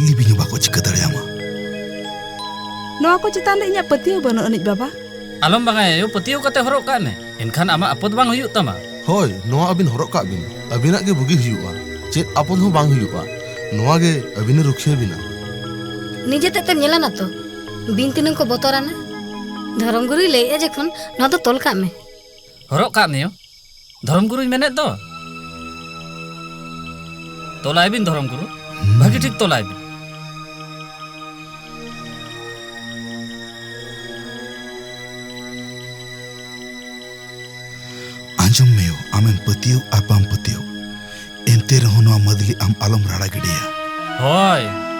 chilli भी बाको चिका दड़ेयामा नवा को चितान रे इᱧᱟᱹᱜ ᱯᱟᱹᱛᱭᱟᱹᱣ ᱵᱟᱹᱱᱩᱜ ᱟᱹᱱᱤᱡ ᱵᱟᱵᱟ ᱟᱞᱚᱢ ᱵᱟᱝᱟᱭ ᱯᱟᱹᱛᱭᱟᱹᱣ ᱠᱟᱛᱮ ᱦᱚᱨᱚᱜ ᱠᱟᱜ ᱢᱮ ᱮᱱᱠᱷᱟᱱ ᱟᱢᱟᱜ ᱟᱯᱚᱫ ᱵᱟᱝ ᱦᱩᱭᱩᱜ ᱛᱟᱢᱟ ᱦᱳᱭ ᱱᱚᱣᱟ ᱟᱹᱵᱤᱱ ᱦᱚᱨᱚᱜ ᱠᱟᱜ ᱵᱤᱱ ᱟᱹᱵᱤᱱᱟᱜ ᱜᱮ ᱵᱩᱜᱤ ᱦᱩᱭᱩᱜᱼᱟ ᱪᱮᱫ ᱟᱯᱚᱫ ᱦᱚᱸ ᱵᱟᱝ ᱦᱩᱭᱩᱜᱼᱟ ᱱᱚᱣᱟ ᱜᱮ ᱟᱹᱵᱤᱱᱮ ᱨᱩᱠᱷᱤᱭᱟᱹ ᱵᱤᱱᱟ निजे तेते नेला ना तो बिन तिनंग को बतराना धर्म गुरु लैए जखन ना तो तोल काग में हरक काग नियो धर्म गुरु मेनेद दो तोलाय बिन धर्म गुरु भागी ठीक तोलाय बिन आंजम मेयो आमें पतियो आपाम पतियो एंते रहो नवा मदली आम आलम राड़ा गिडिया होय